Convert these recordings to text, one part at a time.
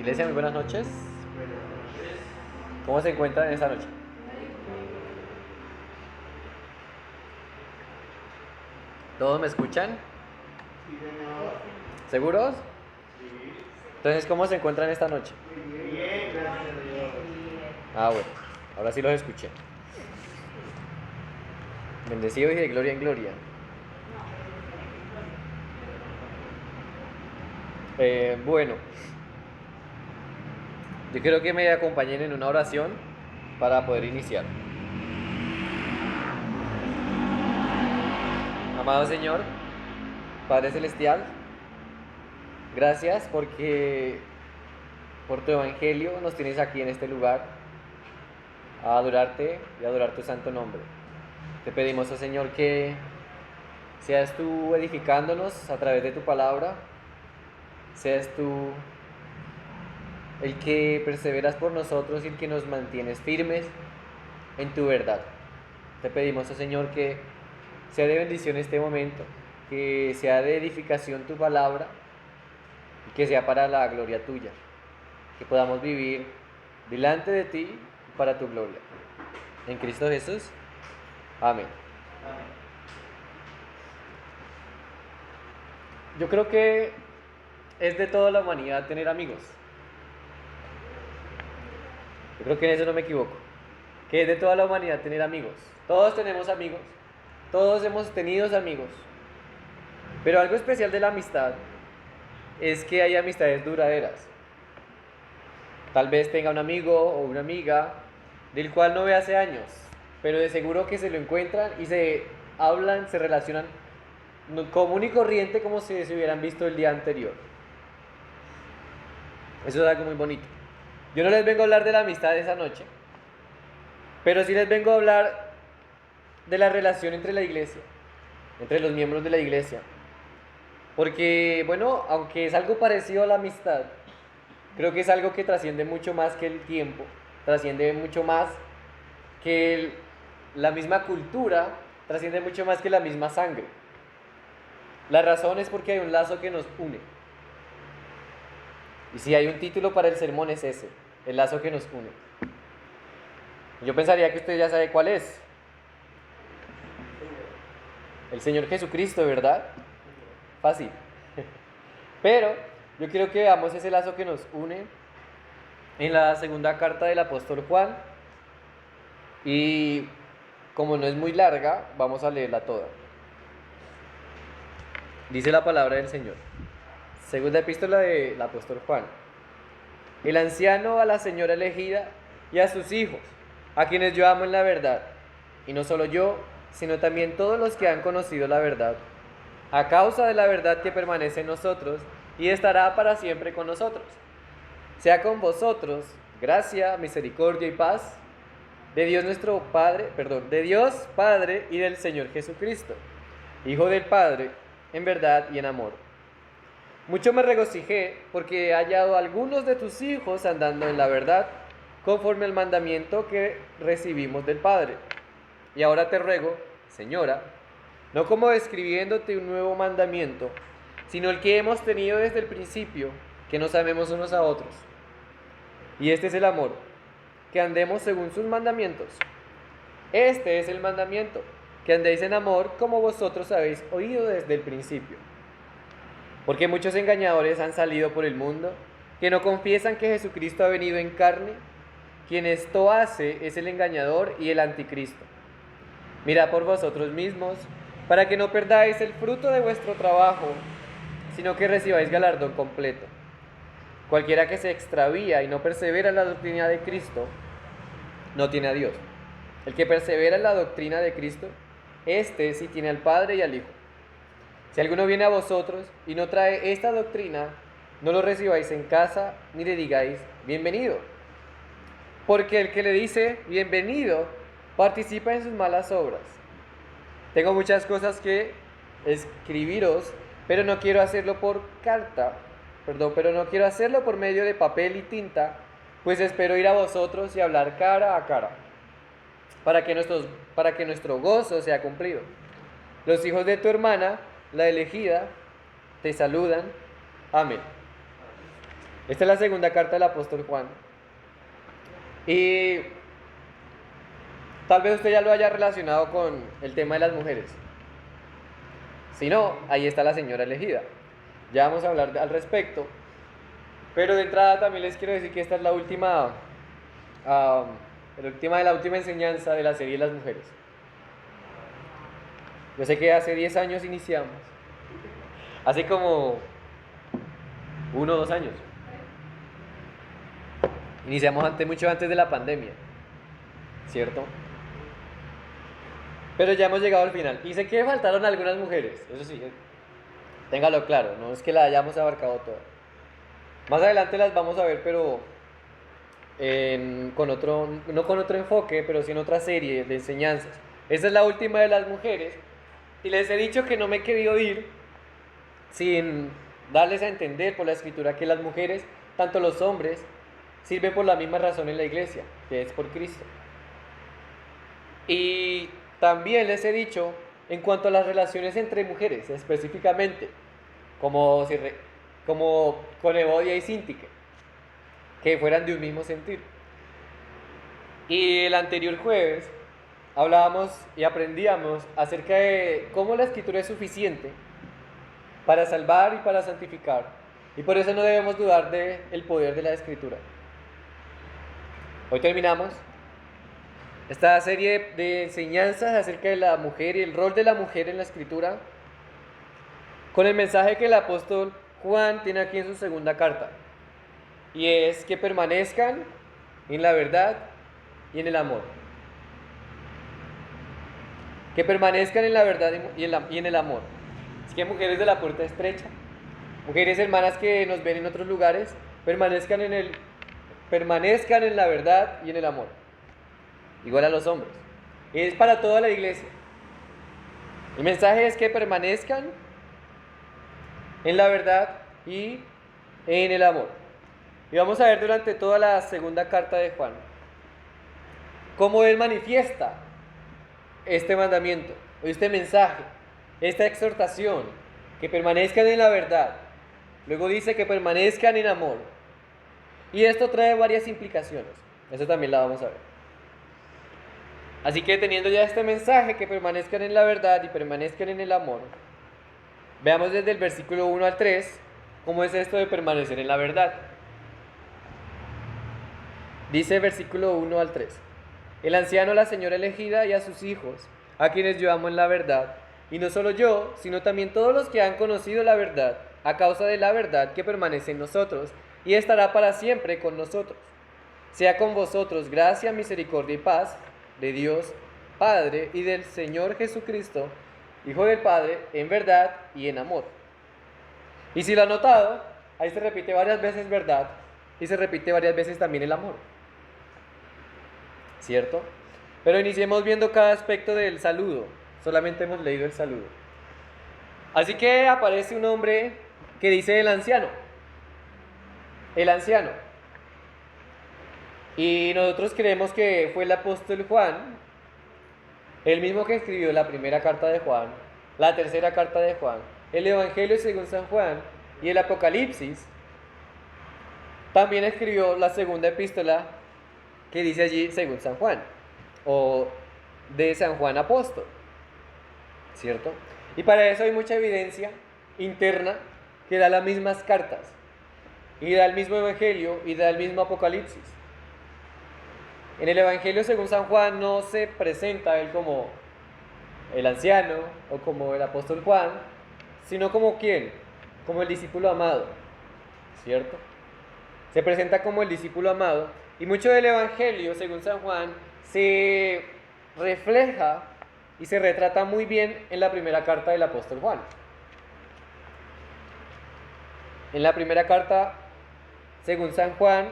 Iglesia, muy buenas noches. ¿Cómo se encuentran en esta noche? ¿Todos me escuchan? ¿Seguros? Entonces, ¿cómo se encuentran esta noche? Bien, gracias a Dios. Ah, bueno, ahora sí los escuché. Bendecido y de gloria en gloria. Bueno, yo quiero que me acompañen en una oración para poder iniciar. Amado Señor, Padre Celestial, gracias porque por tu evangelio nos tienes aquí en este lugar a adorarte y a adorar tu santo nombre. Te pedimos, oh Señor, que seas tú edificándonos a través de tu palabra, seas tú el que perseveras por nosotros y el que nos mantienes firmes en tu verdad. Te pedimos, oh Señor, que sea de bendición este momento, que sea de edificación tu palabra y que sea para la gloria tuya, que podamos vivir delante de ti para tu gloria. En Cristo Jesús. Amén. Yo creo que es de toda la humanidad tener amigos. Yo creo que en eso no me equivoco. Que es de toda la humanidad tener amigos. Todos tenemos amigos. Todos hemos tenido amigos. Pero algo especial de la amistad es que hay amistades duraderas. Tal vez tenga un amigo o una amiga del cual no ve hace años, pero de seguro que se lo encuentran y se hablan, se relacionan común y corriente como si se hubieran visto el día anterior. Eso es algo muy bonito. Yo no les vengo a hablar de la amistad de esa noche, pero sí les vengo a hablar de la relación entre la iglesia, entre los miembros de la iglesia. Porque, bueno, aunque es algo parecido a la amistad, creo que es algo que trasciende mucho más que el tiempo, trasciende mucho más que la misma cultura, trasciende mucho más que la misma sangre. La razón es porque hay un lazo que nos une. Y si hay un título para el sermón es ese, el lazo que nos une. Yo pensaría que usted ya sabe cuál es. El Señor Jesucristo, ¿verdad? Fácil. Pero yo quiero que veamos ese lazo que nos une en la segunda carta del apóstol Juan. Y como no es muy larga, vamos a leerla toda. Dice la palabra del Señor. Segunda epístola del apóstol Juan. El anciano a la señora elegida y a sus hijos, a quienes yo amo en la verdad. Y no solo yo, sino también todos los que han conocido la verdad, a causa de la verdad que permanece en nosotros y estará para siempre con nosotros. Sea con vosotros gracia, misericordia y paz de Dios nuestro Padre, de Dios Padre y del Señor Jesucristo, Hijo del Padre, en verdad y en amor. Mucho me regocijé porque he hallado a algunos de tus hijos andando en la verdad, conforme al mandamiento que recibimos del Padre. Y ahora te ruego, Señora, no como escribiéndote un nuevo mandamiento, sino el que hemos tenido desde el principio, que nos amemos unos a otros. Y este es el amor, que andemos según sus mandamientos. Este es el mandamiento, que andéis en amor como vosotros habéis oído desde el principio. Porque muchos engañadores han salido por el mundo, que no confiesan que Jesucristo ha venido en carne. Quien esto hace es el engañador y el anticristo. Mirad por vosotros mismos, para que no perdáis el fruto de vuestro trabajo, sino que recibáis galardón completo. Cualquiera que se extravía y no persevera en la doctrina de Cristo, no tiene a Dios. El que persevera en la doctrina de Cristo, este sí tiene al Padre y al Hijo. Si alguno viene a vosotros y no trae esta doctrina, no lo recibáis en casa ni le digáis bienvenido. Porque el que le dice bienvenido participa en sus malas obras. Tengo muchas cosas que escribiros, pero no quiero hacerlo por medio de papel y tinta, pues espero ir a vosotros y hablar cara a cara, para que nuestro gozo sea cumplido. Los hijos de tu hermana, la elegida, te saludan. Amén. Esta es la segunda carta del apóstol Juan. Y tal vez usted ya lo haya relacionado con el tema de las mujeres. Si no, ahí está la señora elegida. Ya vamos a hablar al respecto. Pero de entrada también les quiero decir que esta es la última de la última enseñanza de la serie de las mujeres. Yo sé que hace 10 años iniciamos. Hace como 1 o 2 años. Iniciamos mucho antes de la pandemia, ¿cierto? Pero ya hemos llegado al final. Y sé que faltaron algunas mujeres, eso sí, téngalo claro, no es que la hayamos abarcado toda. Más adelante las vamos a ver, pero no con otro enfoque, pero sí en otra serie de enseñanzas. Esta es la última de las mujeres. Y les he dicho que no me he querido ir sin darles a entender por la escritura que las mujeres, tanto los hombres, sirven por la misma razón en la iglesia, que es por Cristo. Y también les he dicho en cuanto a las relaciones entre mujeres, específicamente, como con Evodia y Síntique, que fueran de un mismo sentir. Y el anterior jueves hablábamos y aprendíamos acerca de cómo la escritura es suficiente para salvar y para santificar, y por eso no debemos dudar del poder de la escritura. Hoy terminamos esta serie de enseñanzas acerca de la mujer y el rol de la mujer en la escritura con el mensaje que el apóstol Juan tiene aquí en su segunda carta, y es que permanezcan en la verdad y en el amor. Que permanezcan en la verdad y en el amor. Es que mujeres de la puerta estrecha, mujeres hermanas que nos ven en otros lugares, permanezcan en la verdad y en el amor. Igual a los hombres. Es para toda la iglesia. El mensaje es que permanezcan en la verdad y en el amor. Y vamos a ver durante toda la segunda carta de Juan cómo él manifiesta este mandamiento, este mensaje, esta exhortación, que permanezcan en la verdad. Luego dice que permanezcan en amor. Y esto trae varias implicaciones. Eso también la vamos a ver. Así que teniendo ya este mensaje, que permanezcan en la verdad y permanezcan en el amor, veamos desde el versículo 1 al 3 cómo es esto de permanecer en la verdad. Dice versículo 1 al 3: el anciano, la señora elegida y a sus hijos, a quienes yo amo en la verdad, y no solo yo, sino también todos los que han conocido la verdad, a causa de la verdad que permanece en nosotros y estará para siempre con nosotros. Sea con vosotros gracia, misericordia y paz de Dios Padre y del Señor Jesucristo, Hijo del Padre, en verdad y en amor. Y si lo han notado, ahí se repite varias veces verdad y se repite varias veces también el amor, ¿cierto? Pero iniciemos viendo cada aspecto del saludo. Solamente hemos leído el saludo. Así que aparece un hombre que dice el anciano. El anciano. Y nosotros creemos que fue el apóstol Juan, el mismo que escribió la primera carta de Juan, la tercera carta de Juan, el Evangelio según San Juan y el Apocalipsis. También escribió la segunda epístola que dice allí según San Juan, o de San Juan apóstol, ¿cierto? Y para eso hay mucha evidencia interna que da las mismas cartas, y da el mismo Evangelio, y da el mismo Apocalipsis. En el Evangelio según San Juan no se presenta a él como el anciano o como el apóstol Juan, sino como ¿quién? Como el discípulo amado, ¿cierto? Se presenta como el discípulo amado, y mucho del Evangelio según San Juan se refleja y se retrata muy bien en la primera carta del apóstol Juan. En la primera carta según San Juan,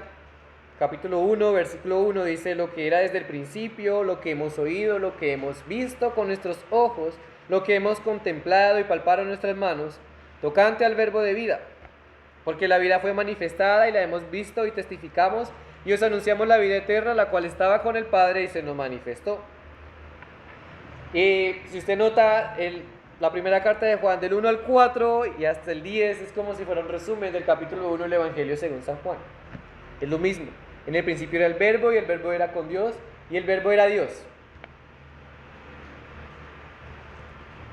capítulo 1, versículo 1, dice: lo que era desde el principio, lo que hemos oído, lo que hemos visto con nuestros ojos, lo que hemos contemplado y palpado en nuestras manos, tocante al verbo de vida. Porque la vida fue manifestada y la hemos visto y testificamos, y os anunciamos la vida eterna, la cual estaba con el Padre y se nos manifestó. Y si usted nota, la primera carta de Juan del 1 al 4 y hasta el 10 es como si fuera un resumen del capítulo 1 del Evangelio según San Juan. Es lo mismo. En el principio era el verbo y el verbo era con Dios y el verbo era Dios.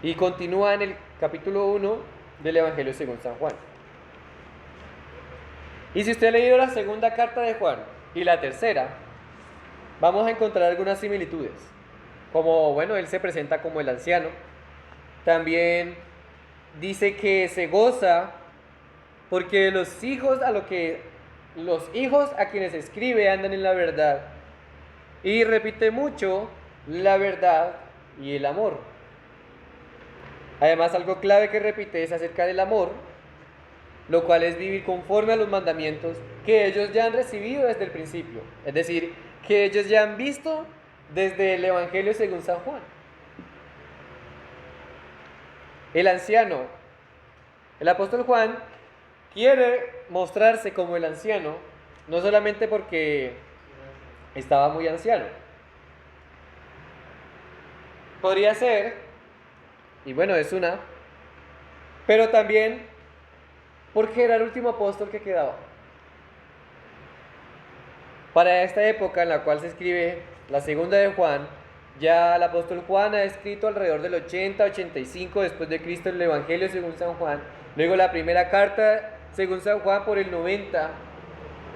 Y continúa en el capítulo 1 del Evangelio según San Juan. Y si usted ha leído la segunda carta de Juan y la tercera, vamos a encontrar algunas similitudes. Como, bueno, él se presenta como el anciano. También dice que se goza porque los hijos a quienes escribe andan en la verdad. Y repite mucho la verdad y el amor. Además, algo clave que repite es acerca del amor, lo cual es vivir conforme a los mandamientos que ellos ya han recibido desde el principio. Es decir, que ellos ya han visto desde el Evangelio según San Juan. El anciano, el apóstol Juan, quiere mostrarse como el anciano, no solamente porque estaba muy anciano. Podría ser, y bueno, es una, pero también porque era el último apóstol que quedaba. Para esta época en la cual se escribe la segunda de Juan, ya el apóstol Juan ha escrito alrededor del 80-85 después de Cristo el Evangelio según San Juan, luego la primera carta según San Juan por el 90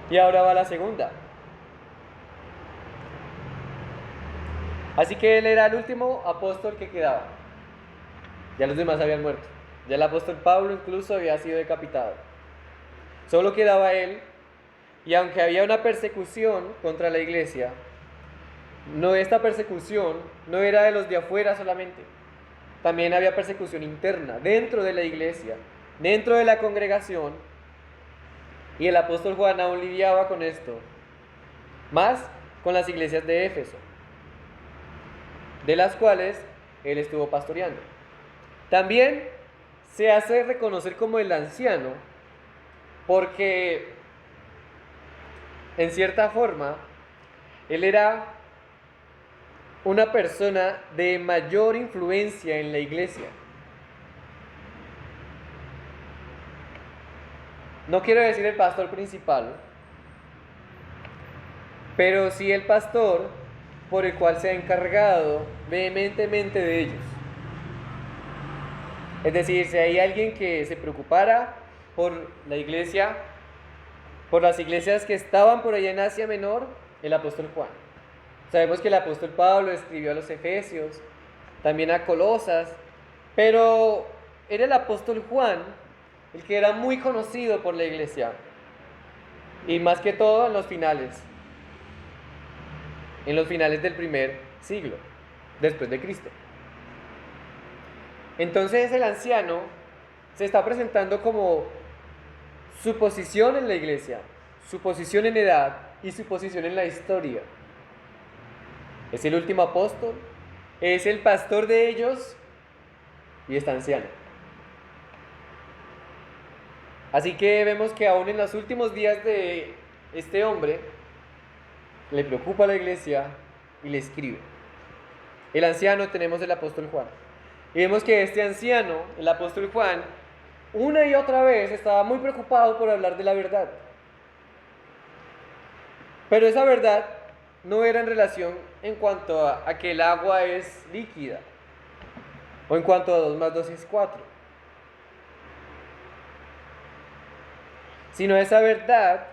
y ahora va la segunda. Así que él era el último apóstol que quedaba. Ya los demás habían muerto. Ya el apóstol Pablo incluso había sido decapitado. Solo quedaba él, y aunque había una persecución contra la iglesia, esta persecución no era de los de afuera solamente. También había persecución interna dentro de la iglesia, dentro de la congregación, y el apóstol Juan aún lidiaba con esto, más con las iglesias de Éfeso, de las cuales él estuvo pastoreando. También se hace reconocer como el anciano porque, en cierta forma, él era una persona de mayor influencia en la iglesia. No quiero decir el pastor principal, pero sí el pastor por el cual se ha encargado vehementemente de ellos. Es decir, si hay alguien que se preocupara por la iglesia, por las iglesias que estaban por allá en Asia Menor, el apóstol Juan. Sabemos que el apóstol Pablo escribió a los Efesios, también a Colosas, pero era el apóstol Juan el que era muy conocido por la iglesia, y más que todo en los finales del primer siglo, después de Cristo. Entonces el anciano se está presentando como su posición en la iglesia, su posición en edad y su posición en la historia. Es el último apóstol, es el pastor de ellos y está anciano. Así que vemos que aún en los últimos días de este hombre le preocupa a la iglesia y le escribe. El anciano tenemos el apóstol Juan. Y vemos que este anciano, el apóstol Juan, una y otra vez estaba muy preocupado por hablar de la verdad. Pero esa verdad no era en relación en cuanto a que el agua es líquida, o en cuanto a 2 más 2 es 4, sino esa verdad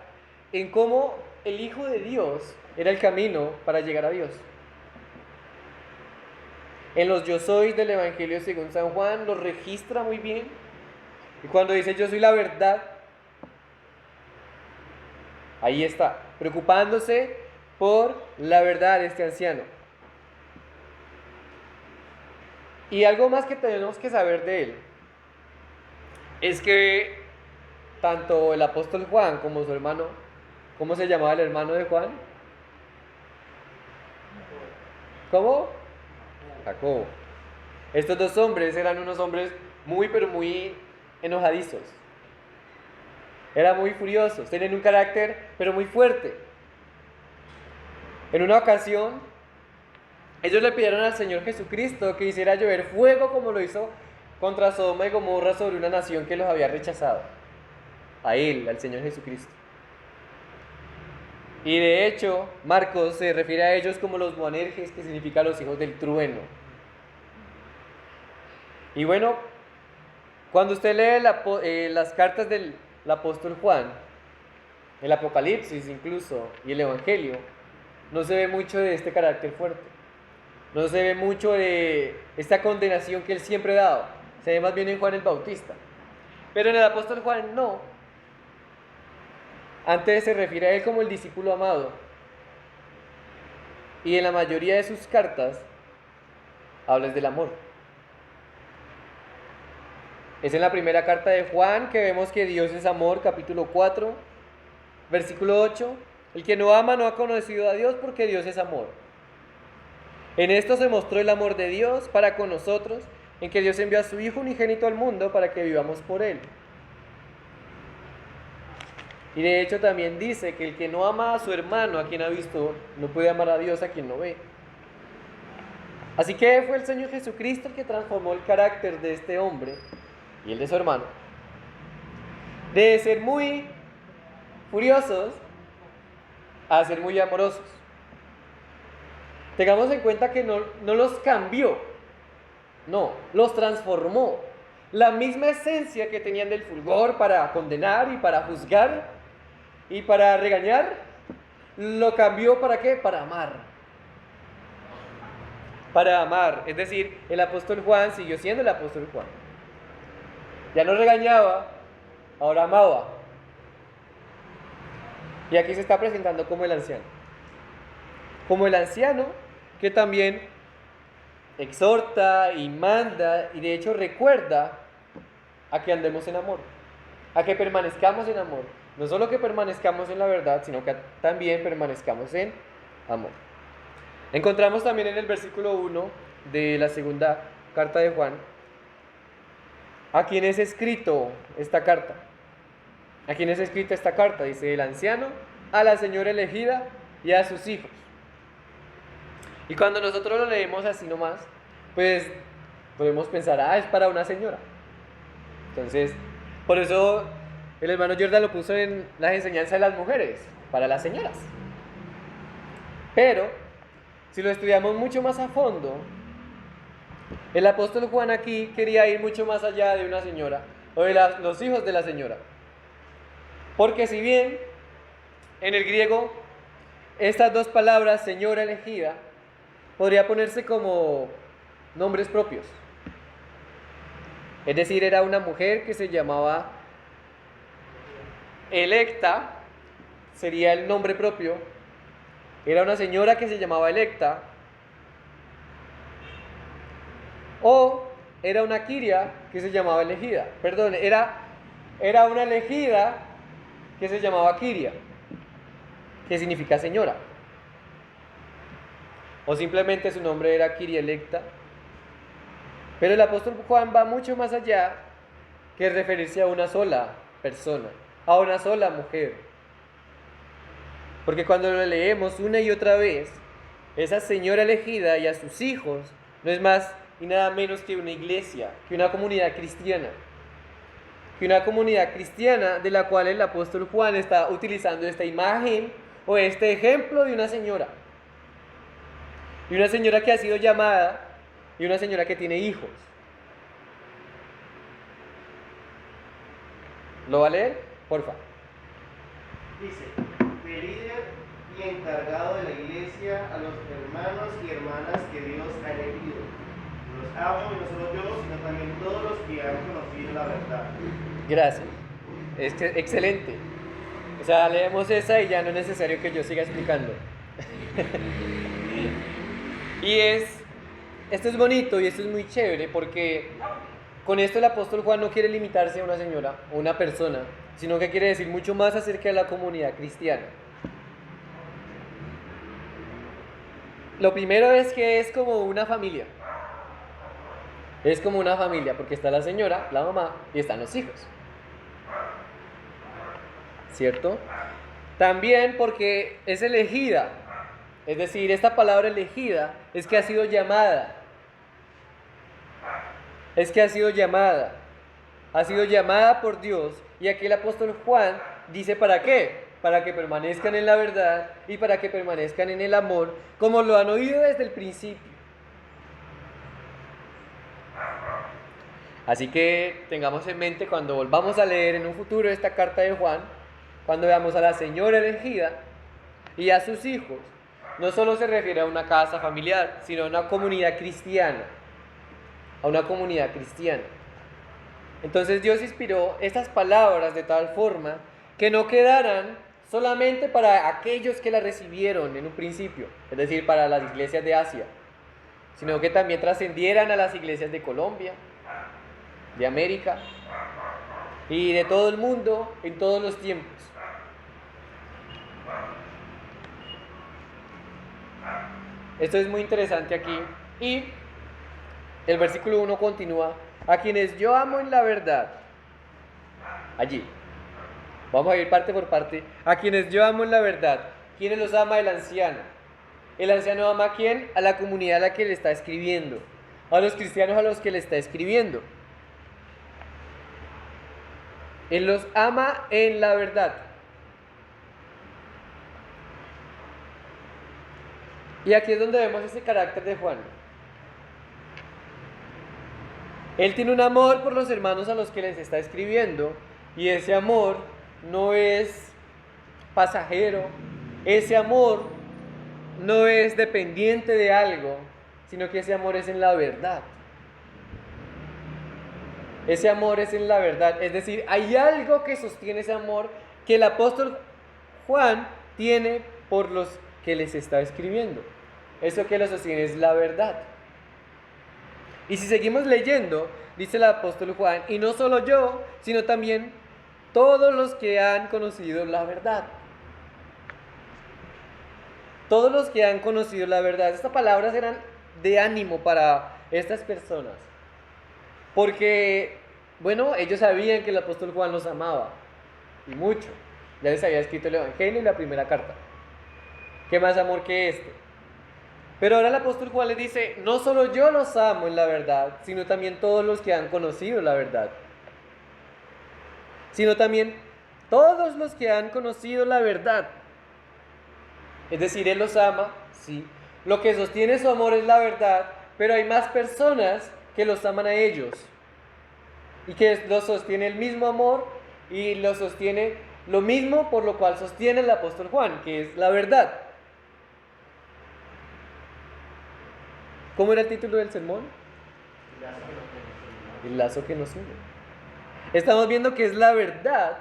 en cómo el Hijo de Dios era el camino para llegar a Dios. En los yo soy del Evangelio según San Juan lo registra muy bien. Y cuando dice yo soy la verdad, ahí está, preocupándose por la verdad de este anciano. Y algo más que tenemos que saber de él es que tanto el apóstol Juan como su hermano, ¿cómo se llamaba el hermano de Juan? ¿Cómo? Jacobo. Estos dos hombres eran unos hombres muy pero muy enojadizos. Eran muy furiosos, tenían un carácter pero muy fuerte. En una ocasión, ellos le pidieron al Señor Jesucristo que hiciera llover fuego como lo hizo contra Sodoma y Gomorra sobre una nación que los había rechazado. A Él, al Señor Jesucristo. Y de hecho, Marcos se refiere a ellos como los Boanerges, que significa los hijos del trueno. Y bueno, cuando usted lee las cartas del apóstol Juan, el Apocalipsis incluso, y el Evangelio, no se ve mucho de este carácter fuerte. No se ve mucho de esta condenación que él siempre ha dado. Se ve más bien en Juan el Bautista. Pero en el apóstol Juan no. Antes se refiere a él como el discípulo amado. Y en la mayoría de sus cartas habla del amor. Es en la primera carta de Juan que vemos que Dios es amor, capítulo 4, versículo 8. El que no ama no ha conocido a Dios porque Dios es amor. En esto se mostró el amor de Dios para con nosotros, en que Dios envió a su Hijo unigénito al mundo para que vivamos por Él. Y de hecho también dice que el que no ama a su hermano, a quien ha visto, no puede amar a Dios a quien no ve. Así que fue el Señor Jesucristo el que transformó el carácter de este hombre y el de su hermano. De ser muy furiosos a ser muy amorosos. Tengamos en cuenta que no los cambió, no, los transformó. La misma esencia que tenían del fulgor para condenar y para juzgar y para regañar, lo cambió ¿para qué? Para amar. Para amar, es decir, el apóstol Juan siguió siendo el apóstol Juan. Ya no regañaba, ahora amaba. Y aquí se está presentando como el anciano. Como el anciano que también exhorta y manda y de hecho recuerda a que andemos en amor, a que permanezcamos en amor. No solo que permanezcamos en la verdad, sino que también permanezcamos en amor. Encontramos también en el versículo 1 de la segunda carta de Juan a quién es escrito esta carta. ¿A quién es escrita esta carta? Dice el anciano, a la señora elegida y a sus hijos. Y cuando nosotros lo leemos así nomás, pues podemos pensar, es para una señora. Entonces, por eso el hermano Jordan lo puso en las enseñanzas de las mujeres, para las señoras. Pero, si lo estudiamos mucho más a fondo, el apóstol Juan aquí quería ir mucho más allá de una señora, o de los hijos de la señora. Porque si bien en el griego estas dos palabras, señora elegida, podría ponerse como nombres propios. Es decir, era una mujer que se llamaba electa, sería el nombre propio. Era una señora que se llamaba electa. O era una quiria que se llamaba elegida. Perdón, era una elegida que se llamaba quiria, que significa señora. O simplemente su nombre era Quiria electa. Pero el apóstol Juan va mucho más allá que referirse a una sola persona, a una sola mujer. Porque cuando lo leemos una y otra vez, esa señora elegida y a sus hijos no es más y nada menos que una iglesia, que una comunidad cristiana. Que una comunidad cristiana de la cual el apóstol Juan está utilizando esta imagen o este ejemplo de una señora. Y una señora que ha sido llamada y una señora que tiene hijos. ¿Lo va a leer? Porfa. Dice, de líder y encargado de la iglesia a los hermanos y hermanas que Dios ha elegido. Los amo y no solo yo, sino también todos los que han conocido la verdad. Gracias. Excelente. O sea, leemos esa y ya no es necesario que yo siga explicando. Y esto es bonito y esto es muy chévere porque con esto el apóstol Juan no quiere limitarse a una señora o una persona, sino que quiere decir mucho más acerca de la comunidad cristiana. Lo primero es que es como una familia. Es como una familia porque está la señora, la mamá y están los hijos. ¿Cierto? También porque es elegida. Es decir, esta palabra elegida es que ha sido llamada. es que ha sido llamada por Dios, y aquí el apóstol Juan dice ¿para qué? Para que permanezcan en la verdad y para que permanezcan en el amor, como lo han oído desde el principio. Así que tengamos en mente cuando volvamos a leer en un futuro esta carta de Juan, cuando veamos a la señora elegida y a sus hijos, no solo se refiere a una casa familiar, sino a una comunidad cristiana. A una comunidad cristiana. Entonces Dios inspiró estas palabras de tal forma que no quedaran solamente para aquellos que la recibieron en un principio, es decir, para las iglesias de Asia, sino que también trascendieran a las iglesias de Colombia, de América y de todo el mundo en todos los tiempos. Esto es muy interesante aquí. Y el versículo 1 continúa: a quienes yo amo en la verdad. Allí. Vamos a ir parte por parte. A quienes yo amo en la verdad. ¿Quiénes los ama? El anciano. ¿El anciano ama a quién? A la comunidad a la que le está escribiendo. A los cristianos a los que le está escribiendo. Él los ama en la verdad. Y aquí es donde vemos ese carácter de Juan. Él tiene un amor por los hermanos a los que les está escribiendo, y ese amor no es pasajero, ese amor no es dependiente de algo, sino que ese amor es en la verdad. Ese amor es en la verdad, es decir, hay algo que sostiene ese amor que el apóstol Juan tiene por los que les está escribiendo. Eso que lo sostiene es la verdad. Y si seguimos leyendo, dice el apóstol Juan, y no solo yo, sino también todos los que han conocido la verdad. Todos los que han conocido la verdad. Estas palabras eran de ánimo para estas personas. Porque, bueno, ellos sabían que el apóstol Juan los amaba. Y mucho. Ya les había escrito el Evangelio y la primera carta. ¿Qué más amor que este? Pero ahora el apóstol Juan les dice, no solo yo los amo en la verdad, sino también todos los que han conocido la verdad. Sino también todos los que han conocido la verdad. Es decir, Él los ama, sí. Lo que sostiene su amor es la verdad, pero hay más personas que los aman a ellos. Y que los sostiene el mismo amor y los sostiene lo mismo por lo cual sostiene el apóstol Juan, que es la verdad. ¿Cómo era el título del sermón? El lazo que nos une. Estamos viendo que es la verdad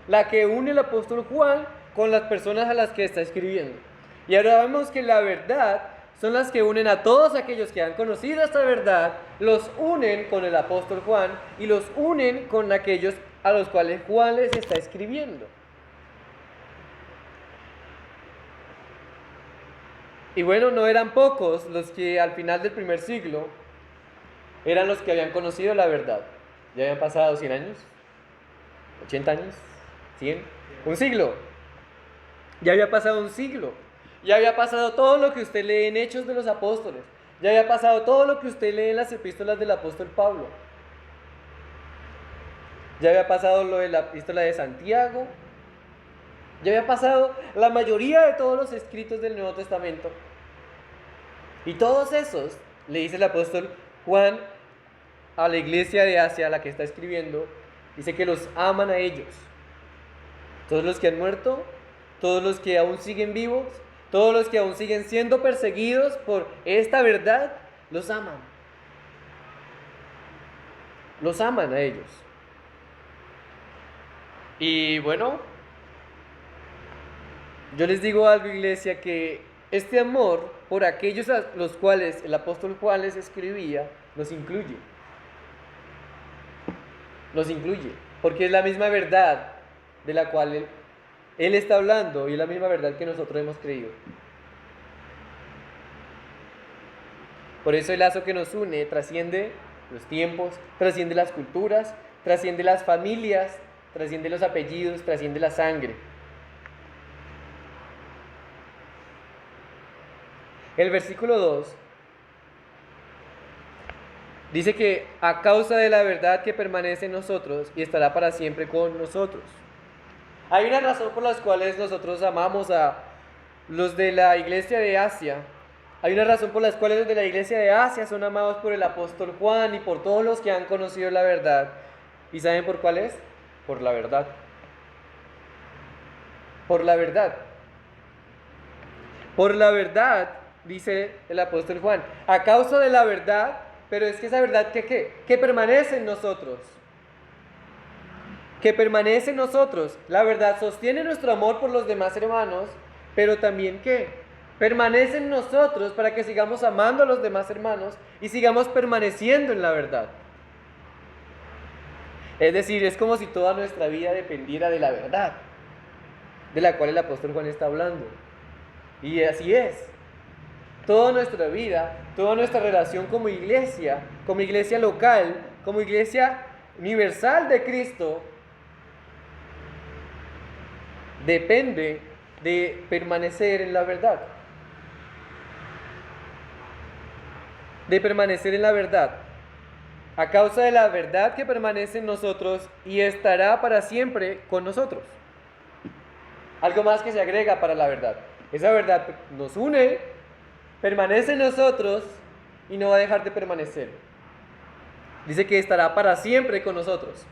la que une el apóstol Juan con las personas a las que está escribiendo. Y ahora vemos que la verdad son las que unen a todos aquellos que han conocido esta verdad, los unen con el apóstol Juan y los unen con aquellos a los cuales Juan les está escribiendo. Y bueno, no eran pocos los que al final del primer siglo eran los que habían conocido la verdad. Ya habían pasado 100 años, 80 años, 100, un siglo. Ya había pasado un siglo. Ya había pasado todo lo que usted lee en Hechos de los Apóstoles. Ya había pasado todo lo que usted lee en las epístolas del apóstol Pablo. Ya había pasado lo de la epístola de Santiago. Ya había pasado la mayoría de todos los escritos del Nuevo Testamento. Y todos esos, le dice el apóstol Juan a la iglesia de Asia, a la que está escribiendo, dice que los aman a ellos. Todos los que han muerto, todos los que aún siguen vivos, todos los que aún siguen siendo perseguidos por esta verdad, los aman. Los aman a ellos. Y bueno, yo les digo algo, iglesia, que este amor por aquellos a los cuales el apóstol Juan les escribía, nos incluye. Nos incluye, porque es la misma verdad de la cual él está hablando y es la misma verdad que nosotros hemos creído. Por eso el lazo que nos une trasciende los tiempos, trasciende las culturas, trasciende las familias, trasciende los apellidos, trasciende la sangre. El versículo 2 Dice que a causa de la verdad que permanece en nosotros y estará para siempre con nosotros. Hay una razón por las cuales nosotros amamos a los de la iglesia de Asia. Hay una razón por las cuales los de la iglesia de Asia son amados por el apóstol Juan y por todos los que han conocido la verdad. ¿Y saben por cuál es? Por la verdad. Por la verdad. Por la verdad, dice el apóstol Juan. A causa de la verdad, pero es que esa verdad que permanece en nosotros. Que permanece en nosotros. La verdad sostiene nuestro amor por los demás hermanos, pero también que permanece en nosotros para que sigamos amando a los demás hermanos y sigamos permaneciendo en la verdad. Es decir, es como si toda nuestra vida dependiera de la verdad, de la cual el apóstol Juan está hablando. Y así es. Toda nuestra vida, toda nuestra relación como iglesia local, como iglesia universal de Cristo, depende de permanecer en la verdad. De permanecer en la verdad. A causa de la verdad que permanece en nosotros y estará para siempre con nosotros. Algo más que se agrega para la verdad. Esa verdad nos une, permanece en nosotros y no va a dejar de permanecer. Dice que estará para siempre con nosotros.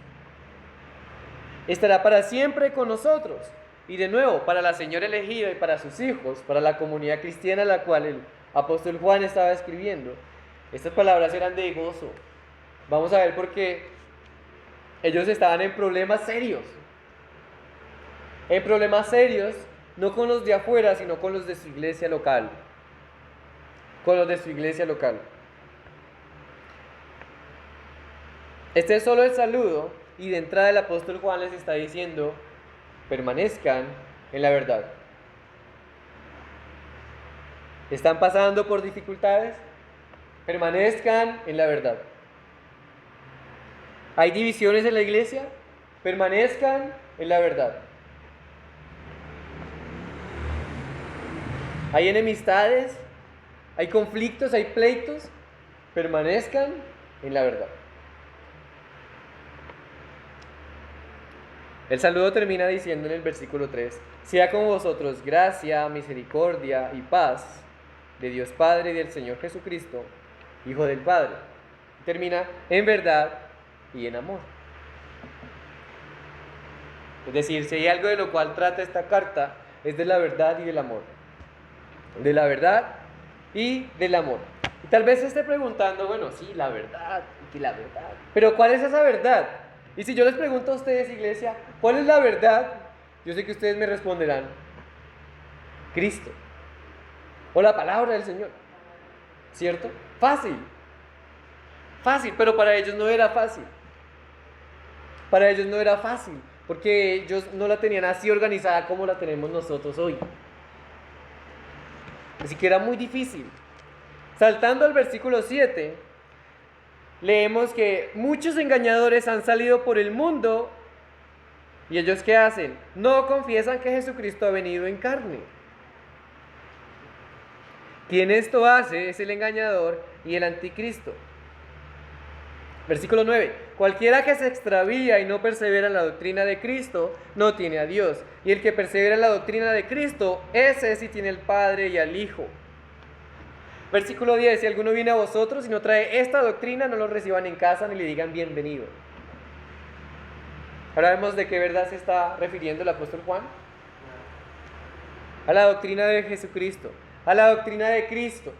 Estará para siempre con nosotros. Y de nuevo, para la señora elegida y para sus hijos, para la comunidad cristiana a la cual el apóstol Juan estaba escribiendo, estas palabras eran de gozo. Vamos a ver por qué ellos estaban en problemas serios. En problemas serios, no con los de afuera, sino con los de su iglesia local. Con los de su iglesia local. Este es solo el saludo y de entrada el apóstol Juan les está diciendo: permanezcan en la verdad. ¿Están pasando por dificultades? Permanezcan en la verdad. ¿Hay divisiones en la iglesia? Permanezcan en la verdad. ¿Hay enemistades? ¿Hay conflictos? ¿Hay pleitos? Permanezcan en la verdad. El saludo termina diciendo en el versículo 3: sea con vosotros gracia, misericordia y paz de Dios Padre y del Señor Jesucristo, Hijo del Padre. Termina en verdad y en amor. Es decir, si hay algo de lo cual trata esta carta, es de la verdad y del amor. De la verdad y del amor. Y tal vez se esté preguntando: bueno, sí, la verdad, y la verdad. Pero ¿cuál es esa verdad? Y si yo les pregunto a ustedes, iglesia, ¿cuál es la verdad? Yo sé que ustedes me responderán: Cristo. O la palabra del Señor. ¿Cierto? Fácil. Fácil, pero para ellos no era fácil. Para ellos no era fácil, porque ellos no la tenían así organizada como la tenemos nosotros hoy. Así que era muy difícil. Saltando al versículo 7, leemos que muchos engañadores han salido por el mundo. ¿Y ellos qué hacen? No confiesan que Jesucristo ha venido en carne. Quien esto hace es el engañador y el anticristo. Versículo 9. Cualquiera que se extravía y no persevera en la doctrina de Cristo, no tiene a Dios. Y el que persevera en la doctrina de Cristo, ese sí tiene al Padre y al Hijo. Versículo 10. Si alguno viene a vosotros y no trae esta doctrina, no lo reciban en casa ni le digan bienvenido. Ahora vemos de qué verdad se está refiriendo el apóstol Juan. A la doctrina de Jesucristo, a la doctrina de Cristo.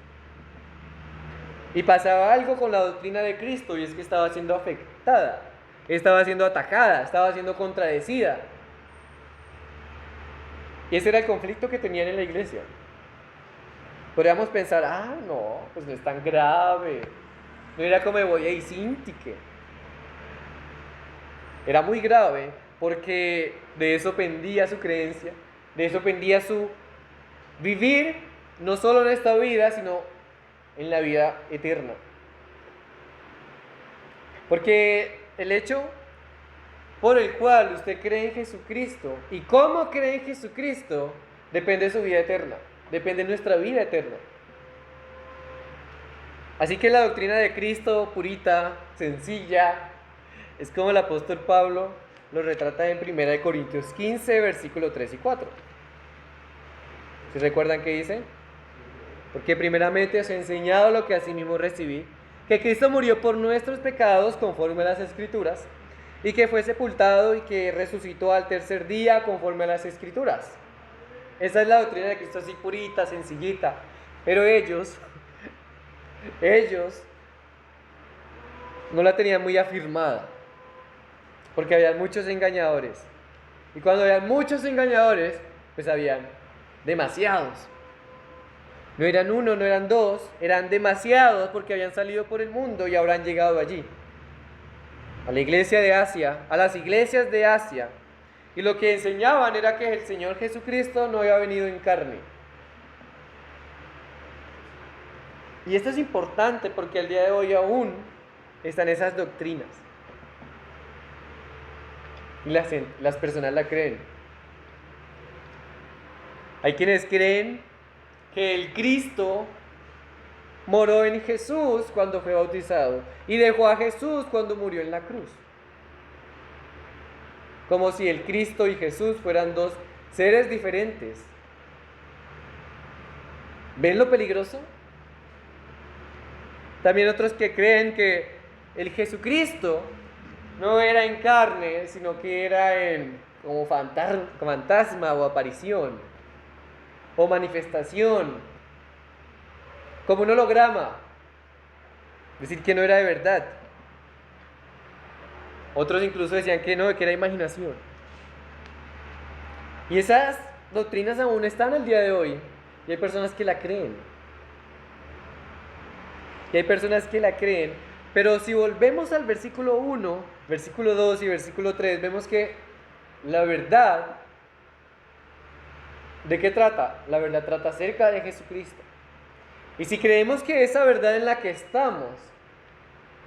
Y pasaba algo con la doctrina de Cristo, y es que estaba siendo afectada, estaba siendo atacada, estaba siendo contradecida. Y ese era el conflicto que tenían en la iglesia. Podríamos pensar: no, pues no es tan grave, no era como voy a Sintique. Era muy grave, porque de eso pendía su creencia, de eso pendía su vivir, no solo en esta vida, sino en la vida eterna. Porque el hecho por el cual usted cree en Jesucristo y cómo cree en Jesucristo depende de su vida eterna, depende de nuestra vida eterna. Así que la doctrina de Cristo, purita, sencilla, es como el apóstol Pablo lo retrata en 1 Corintios 15, versículos 3 y 4. ¿Se recuerdan qué dice? Porque primeramente os he enseñado lo que asimismo recibí, que Cristo murió por nuestros pecados conforme a las Escrituras, y que fue sepultado y que resucitó al tercer día conforme a las Escrituras. Esa es la doctrina de Cristo, así purita, sencillita. Pero ellos no la tenían muy afirmada, porque había muchos engañadores. Y cuando habían muchos engañadores, pues habían demasiados. No eran uno, no eran dos, eran demasiados porque habían salido por el mundo y habrán llegado allí. A la iglesia de Asia, a las iglesias de Asia. Y lo que enseñaban era que el Señor Jesucristo no había venido en carne. Y esto es importante porque al día de hoy aún están esas doctrinas. Y las personas la creen. Hay quienes creen que el Cristo moró en Jesús cuando fue bautizado y dejó a Jesús cuando murió en la cruz. Como si el Cristo y Jesús fueran dos seres diferentes. ¿Ven lo peligroso? También otros que creen que el Jesucristo no era en carne, sino que era como fantasma o aparición o manifestación, como un holograma, es decir, que no era de verdad. Otros incluso decían que no, que era imaginación. Y esas doctrinas aún están al día de hoy, y hay personas que la creen. Pero si volvemos al versículo 1, versículo 2 y versículo 3, vemos que la verdad, ¿de qué trata? La verdad trata acerca de Jesucristo. Y si creemos que esa verdad en la que estamos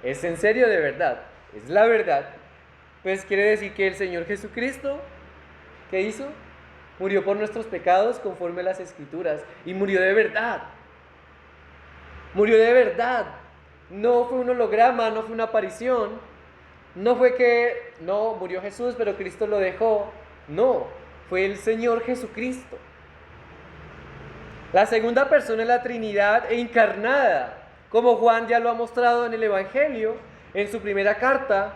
es en serio de verdad, es la verdad, pues quiere decir que el Señor Jesucristo, ¿qué hizo? Murió por nuestros pecados conforme a las Escrituras, y murió de verdad. Murió de verdad. No fue un holograma, no fue una aparición. No fue que, no, murió Jesús, pero Cristo lo dejó. No, fue el Señor Jesucristo. La segunda persona es la Trinidad encarnada, como Juan ya lo ha mostrado en el Evangelio, en su primera carta,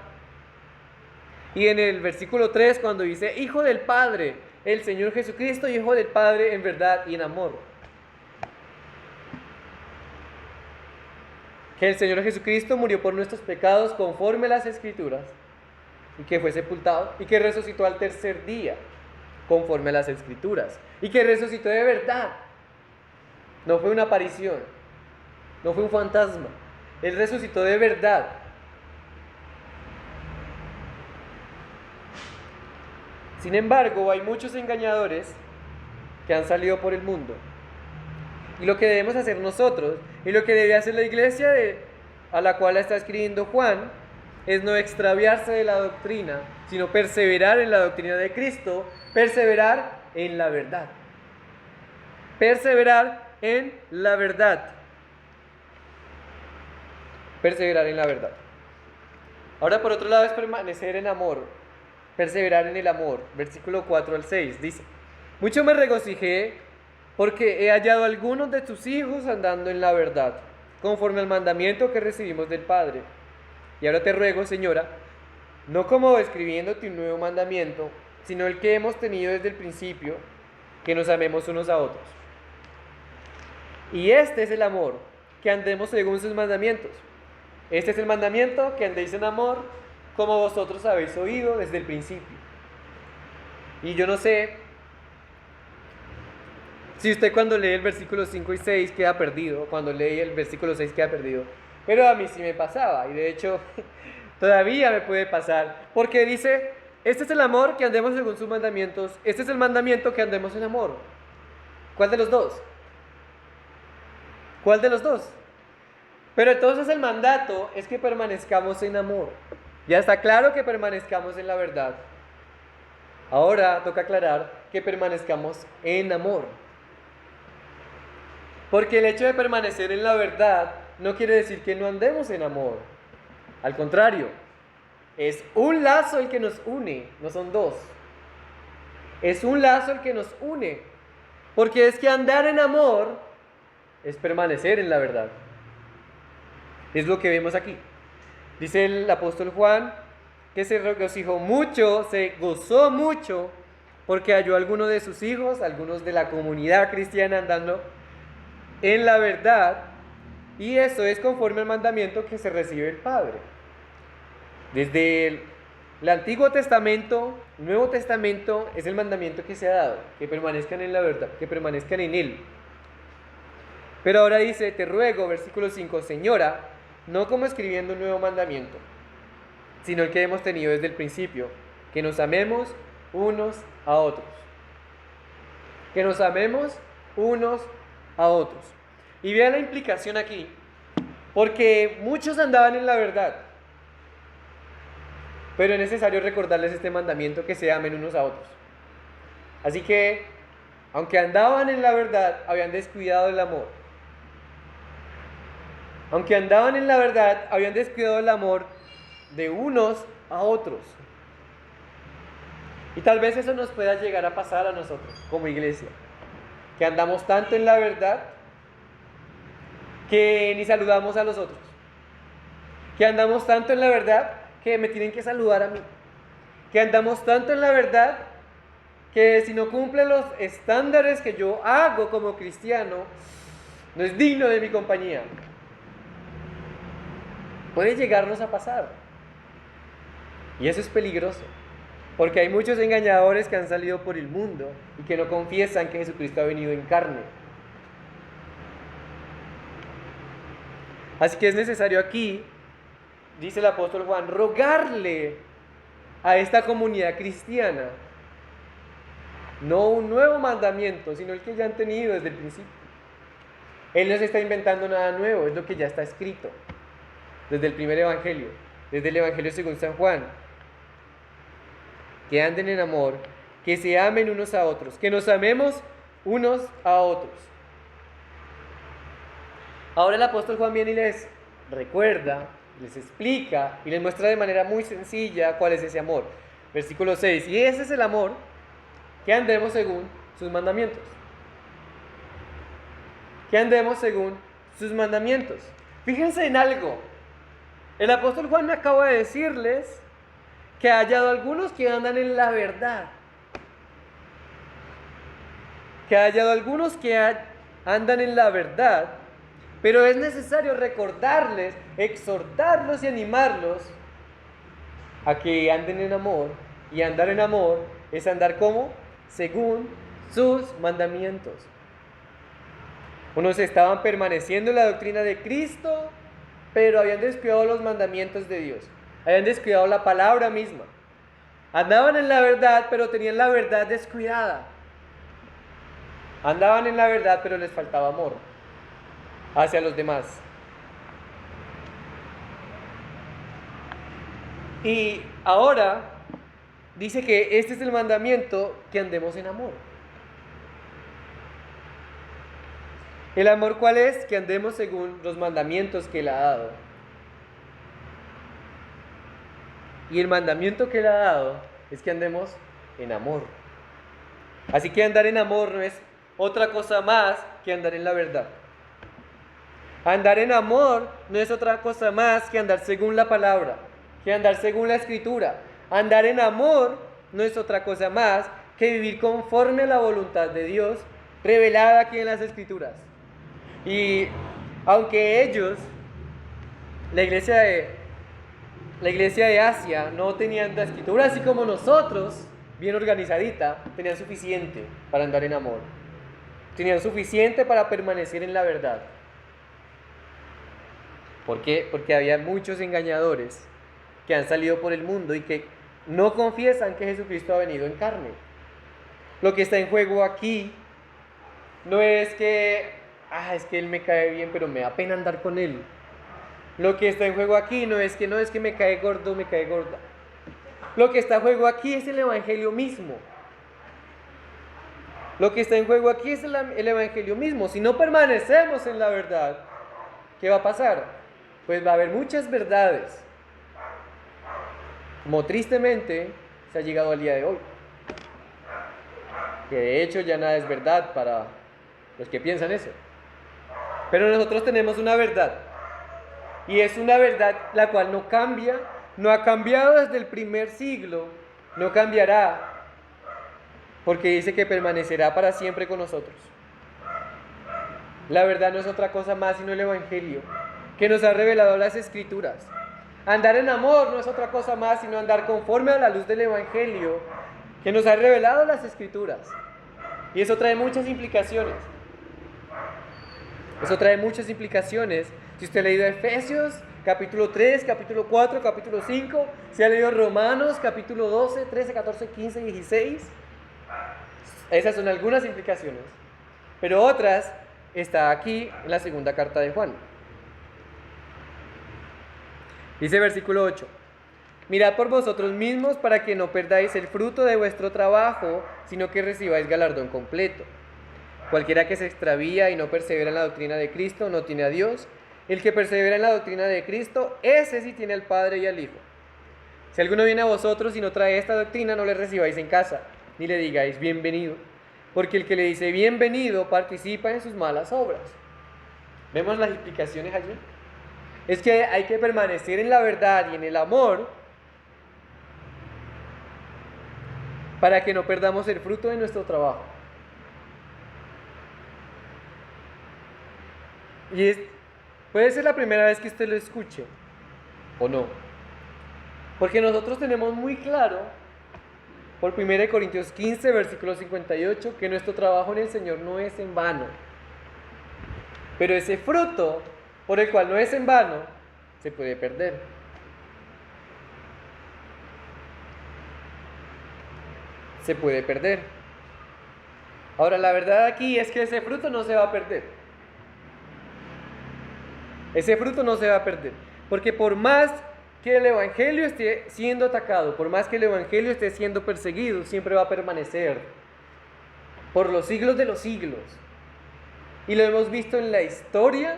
y en el versículo 3, cuando dice, Hijo del Padre, el Señor Jesucristo, Hijo del Padre en verdad y en amor. Que el Señor Jesucristo murió por nuestros pecados conforme a las Escrituras, y que fue sepultado, y que resucitó al tercer día, conforme a las Escrituras, y que resucitó de verdad. No fue una aparición, no fue un fantasma, Él resucitó de verdad. Sin embargo, hay muchos engañadores que han salido por el mundo. Y lo que debemos hacer nosotros, y lo que debe hacer la iglesia a la cual está escribiendo Juan, es no extraviarse de la doctrina, sino perseverar en la doctrina de Cristo, perseverar en la verdad. Perseverar en la verdad. Perseverar en la verdad. Ahora, por otro lado, es permanecer en amor, perseverar en el amor. Versículo 4 al 6 dice: Mucho me regocijé porque he hallado a algunos de tus hijos andando en la verdad, conforme al mandamiento que recibimos del Padre. Y ahora te ruego, Señora, no como escribiéndote un nuevo mandamiento, sino el que hemos tenido desde el principio, que nos amemos unos a otros. Y este es el amor, que andemos según sus mandamientos. Este es el mandamiento, que andéis en amor, como vosotros habéis oído desde el principio. Y yo no sé si usted cuando lee el versículo 5 y 6 queda perdido, cuando lee el versículo 6 queda perdido, pero a mí sí me pasaba, y de hecho todavía me puede pasar, porque dice, este es el amor, que andemos según sus mandamientos, este es el mandamiento, que andemos en amor. ¿Cuál de los dos? ¿Cuál de los dos? Pero entonces el mandato es que permanezcamos en amor. Ya está claro que permanezcamos en la verdad. Ahora toca aclarar que permanezcamos en amor. Porque el hecho de permanecer en la verdad no quiere decir que no andemos en amor. Al contrario, es un lazo el que nos une, no son dos. Es un lazo el que nos une, porque es que andar en amor es permanecer en la verdad. Es lo que vemos aquí. Dice el apóstol Juan que se regocijó mucho, se gozó mucho, porque halló a algunos de sus hijos, algunos de la comunidad cristiana andando en la verdad, y eso es conforme al mandamiento que se recibe el Padre. Desde el Antiguo Testamento, el Nuevo Testamento es el mandamiento que se ha dado, que permanezcan en la verdad, que permanezcan en Él. Pero ahora dice, te ruego, versículo 5, Señora, no como escribiendo un nuevo mandamiento, sino el que hemos tenido desde el principio, que nos amemos unos a otros. Que nos amemos unos a otros. Y vean la implicación aquí, porque muchos andaban en la verdad, pero es necesario recordarles este mandamiento, que se amen unos a otros. Así que, aunque andaban en la verdad, habían descuidado el amor. Aunque andaban en la verdad, habían descuidado el amor de unos a otros. Y tal vez eso nos pueda llegar a pasar a nosotros como iglesia, que andamos tanto en la verdad que ni saludamos a los otros, que andamos tanto en la verdad que me tienen que saludar a mí, que andamos tanto en la verdad que si no cumple los estándares que yo hago como cristiano, no es digno de mi compañía. Puede llegarnos a pasar, y eso es peligroso, porque hay muchos engañadores que han salido por el mundo y que no confiesan que Jesucristo ha venido en carne. Así que es necesario aquí, dice el apóstol Juan, rogarle a esta comunidad cristiana, no un nuevo mandamiento, sino el que ya han tenido desde el principio. Él no se está inventando nada nuevo, es lo que ya está escrito desde el primer evangelio, desde el evangelio según San Juan. Que anden en amor, que se amen unos a otros, que nos amemos unos a otros. Ahora el apóstol Juan viene y les recuerda, les explica y les muestra de manera muy sencilla cuál es ese amor. Versículo 6, y ese es el amor, que andemos según sus mandamientos. Que andemos según sus mandamientos. Fíjense en algo. El apóstol Juan me acaba de decirles que ha hallado algunos que andan en la verdad. Que ha hallado algunos que andan en la verdad, pero es necesario recordarles, exhortarlos y animarlos a que anden en amor. Y andar en amor es andar como según sus mandamientos. Unos estaban permaneciendo en la doctrina de Cristo, pero habían descuidado los mandamientos de Dios. Habían descuidado la palabra misma. Andaban en la verdad, pero tenían la verdad descuidada. Andaban en la verdad, pero les faltaba amor hacia los demás. Y ahora dice que este es el mandamiento, que andemos en amor. ¿El amor cuál es? Que andemos según los mandamientos que Él ha dado. Y el mandamiento que Él ha dado es que andemos en amor. Así que andar en amor no es otra cosa más que andar en la verdad. Andar en amor no es otra cosa más que andar según la palabra, que andar según la escritura. Andar en amor no es otra cosa más que vivir conforme a la voluntad de Dios revelada aquí en las escrituras. Y aunque ellos, la iglesia de Asia, no tenían la escritura así como nosotros, bien organizadita, tenían suficiente para andar en amor. Tenían suficiente para permanecer en la verdad. ¿Por qué? Porque había muchos engañadores que han salido por el mundo y que no confiesan que Jesucristo ha venido en carne. Lo que está en juego aquí no es que, es que Él me cae bien, pero me da pena andar con Él. Lo que está en juego aquí no es que me cae gordo, me cae gorda. Lo que está en juego aquí es el evangelio mismo. Lo que está en juego aquí es el evangelio mismo. Si no permanecemos en la verdad, ¿qué va a pasar? Pues va a haber muchas verdades, como tristemente se ha llegado al día de hoy. Que de hecho ya nada es verdad para los que piensan eso. Pero nosotros tenemos una verdad. Y es una verdad la cual no cambia, no ha cambiado desde el primer siglo, no cambiará, porque dice que permanecerá para siempre con nosotros. La verdad no es otra cosa más sino el Evangelio, que nos ha revelado las Escrituras. Andar en amor no es otra cosa más sino andar conforme a la luz del Evangelio, que nos ha revelado las Escrituras. Y eso trae muchas implicaciones. Eso trae muchas implicaciones. Si usted ha leído Efesios, capítulo 3, capítulo 4, capítulo 5, si ha leído Romanos, capítulo 12, 13, 14, 15, 16, esas son algunas implicaciones. Pero otras está aquí en la segunda carta de Juan. Dice versículo 8: mirad por vosotros mismos para que no perdáis el fruto de vuestro trabajo, sino que recibáis galardón completo. Cualquiera que se extravía y no persevera en la doctrina de Cristo no tiene a Dios. El que persevera en la doctrina de Cristo, ese sí tiene al Padre y al Hijo. Si alguno viene a vosotros y no trae esta doctrina, no le recibáis en casa, ni le digáis bienvenido, porque el que le dice bienvenido participa en sus malas obras. ¿Vemos las implicaciones allí? Es que hay que permanecer en la verdad y en el amor para que no perdamos el fruto de nuestro trabajo. Y puede ser la primera vez que usted lo escuche, o no. Porque nosotros tenemos muy claro, por 1 Corintios 15, versículo 58, que nuestro trabajo en el Señor no es en vano. Pero ese fruto, por el cual no es en vano, se puede perder. Se puede perder. Ahora, la verdad aquí es que ese fruto no se va a perder. Ese fruto no se va a perder, porque por más que el Evangelio esté siendo atacado, por más que el Evangelio esté siendo perseguido, siempre va a permanecer por los siglos de los siglos. Y lo hemos visto en la historia,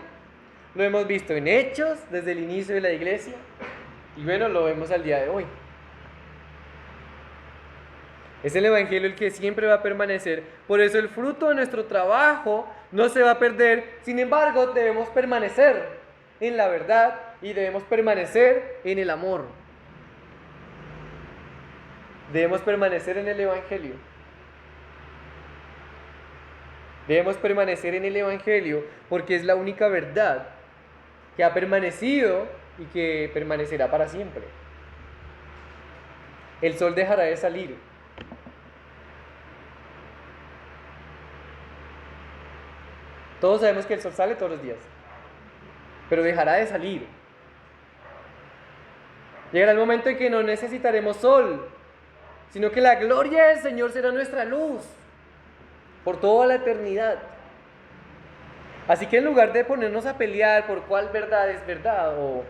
lo hemos visto en Hechos, desde el inicio de la iglesia, y bueno, lo vemos al día de hoy. Es el Evangelio el que siempre va a permanecer. Por eso el fruto de nuestro trabajo no se va a perder. Sin embargo, debemos permanecer en la verdad y debemos permanecer en el amor. Debemos permanecer en el Evangelio. Debemos permanecer en el Evangelio porque es la única verdad que ha permanecido y que permanecerá para siempre. El sol dejará de salir. Todos sabemos que el sol sale todos los días, pero dejará de salir. Llegará el momento en que no necesitaremos sol, sino que la gloria del Señor será nuestra luz por toda la eternidad. Así que en lugar de ponernos a pelear por cuál verdad es verdad o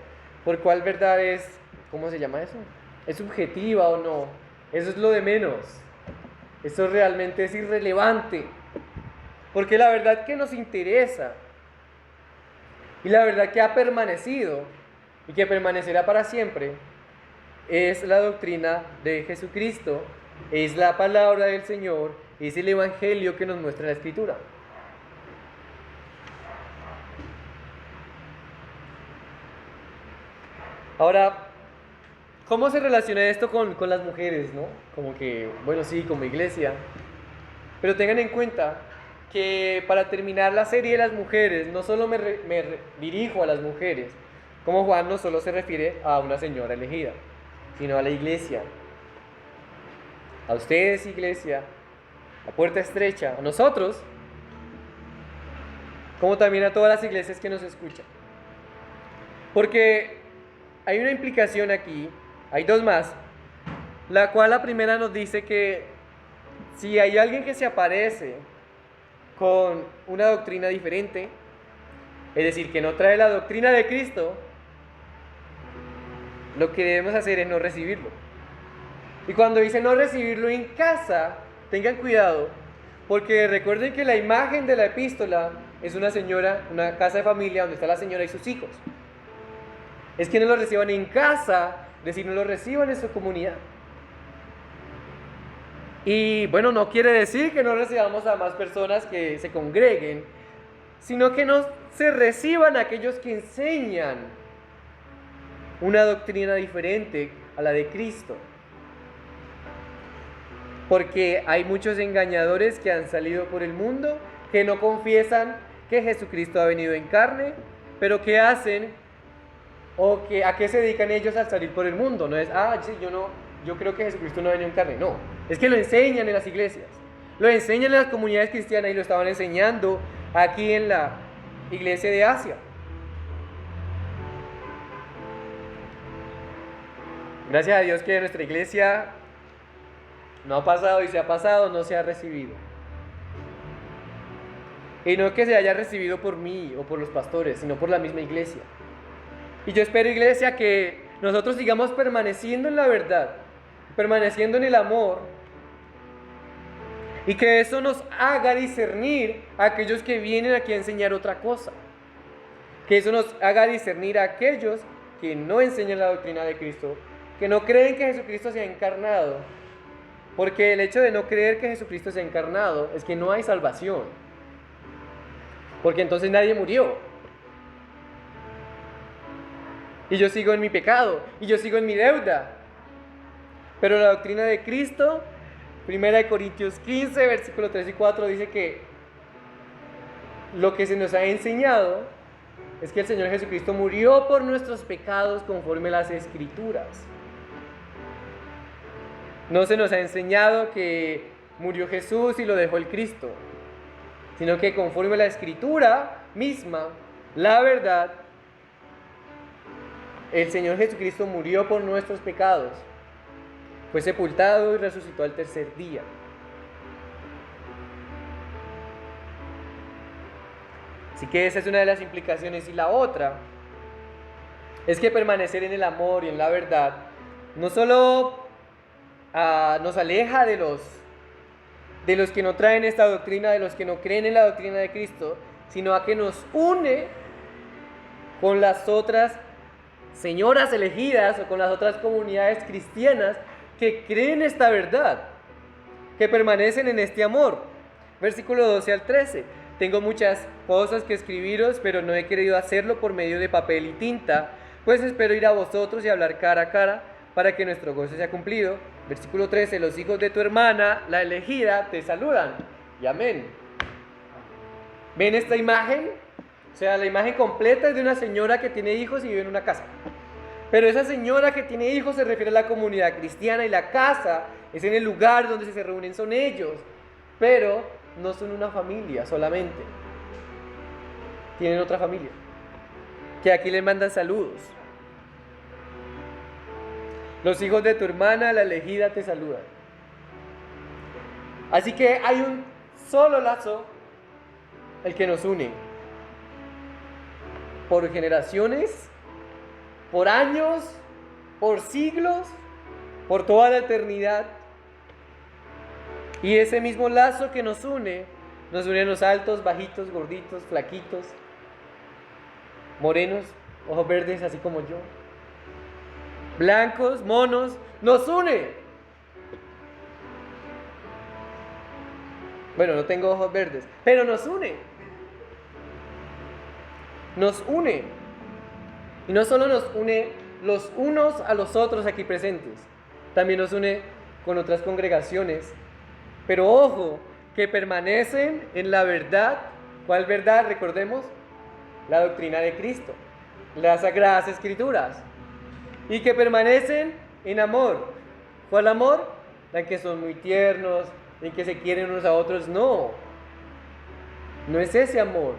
por cuál verdad es, ¿cómo se llama eso? ¿Es subjetiva o no? Eso es lo de menos. Eso realmente es irrelevante. Porque la verdad que nos interesa y la verdad que ha permanecido y que permanecerá para siempre es la doctrina de Jesucristo, es la palabra del Señor, es el Evangelio que nos muestra la Escritura. Ahora, ¿cómo se relaciona esto con las mujeres, no? Como que, bueno, sí, como iglesia. Pero tengan en cuenta que para terminar la serie de las mujeres, no solo me dirijo a las mujeres, como Juan no solo se refiere a una señora elegida, sino a la iglesia. A ustedes, iglesia, a Puerta Estrecha, a nosotros, como también a todas las iglesias que nos escuchan. Porque hay una implicación aquí, hay dos más, la cual la primera nos dice que si hay alguien que se aparece con una doctrina diferente, es decir, que no trae la doctrina de Cristo, lo que debemos hacer es no recibirlo. Y cuando dice no recibirlo en casa, tengan cuidado, porque recuerden que la imagen de la epístola es una señora, una casa de familia donde está la señora y sus hijos. Es que no los reciban en casa, es decir, no los reciban en su comunidad. Y bueno, no quiere decir que no recibamos a más personas que se congreguen, sino que no se reciban a aquellos que enseñan una doctrina diferente a la de Cristo. Porque hay muchos engañadores que han salido por el mundo, que no confiesan que Jesucristo ha venido en carne, pero ¿qué hacen? ¿O que, a qué se dedican ellos al salir por el mundo? No es, sí, yo creo que Jesucristo no ha venido en carne. No, es que lo enseñan en las iglesias, lo enseñan en las comunidades cristianas y lo estaban enseñando aquí en la iglesia de Asia. Gracias a Dios que en nuestra iglesia no ha pasado, y si ha pasado, no se ha recibido. Y no es que se haya recibido por mí o por los pastores, sino por la misma iglesia. Y yo espero, iglesia, que nosotros sigamos permaneciendo en la verdad, permaneciendo en el amor, y que eso nos haga discernir a aquellos que vienen aquí a enseñar otra cosa. Que eso nos haga discernir a aquellos que no enseñan la doctrina de Cristo, que no creen que Jesucristo se ha encarnado. Porque el hecho de no creer que Jesucristo se ha encarnado es que no hay salvación. Porque entonces nadie murió. Y yo sigo en mi pecado, y yo sigo en mi deuda. Pero la doctrina de Cristo, 1 Corintios 15, versículos 3 y 4, dice que lo que se nos ha enseñado es que el Señor Jesucristo murió por nuestros pecados conforme las Escrituras. No se nos ha enseñado que murió Jesús y lo dejó el Cristo, sino que conforme la Escritura misma, la verdad, el Señor Jesucristo murió por nuestros pecados, fue sepultado y resucitó al tercer día. Así que esa es una de las implicaciones. Y la otra es que permanecer en el amor y en la verdad no solo nos aleja de los que no traen esta doctrina, de los que no creen en la doctrina de Cristo, sino a que nos une con las otras señoras elegidas o con las otras comunidades cristianas que creen esta verdad, que permanecen en este amor. Versículo 12 al 13. Tengo muchas cosas que escribiros, pero no he querido hacerlo por medio de papel y tinta, pues espero ir a vosotros y hablar cara a cara para que nuestro gozo sea cumplido. Versículo 13. Los hijos de tu hermana, la elegida, te saludan. Y amén. ¿Ven esta imagen? O sea, la imagen completa es de una señora que tiene hijos y vive en una casa. Pero esa señora que tiene hijos se refiere a la comunidad cristiana, y la casa es en el lugar donde se reúnen, son ellos. Pero no son una familia solamente. Tienen otra familia, que aquí les mandan saludos. Los hijos de tu hermana, la elegida, te saludan. Así que hay un solo lazo, el que nos une. Por generaciones, por años, por siglos, por toda la eternidad. Y ese mismo lazo que nos une a los altos, bajitos, gorditos, flaquitos, morenos, ojos verdes, así como yo, blancos, monos, nos une. Bueno, no tengo ojos verdes, pero nos une. Nos une. Y no solo nos une los unos a los otros aquí presentes, también nos une con otras congregaciones. Pero ojo, que permanecen en la verdad. ¿Cuál verdad? Recordemos, la doctrina de Cristo, las Sagradas Escrituras. Y que permanecen en amor. ¿Cuál amor? En que son muy tiernos, en que se quieren unos a otros. No, no es ese amor.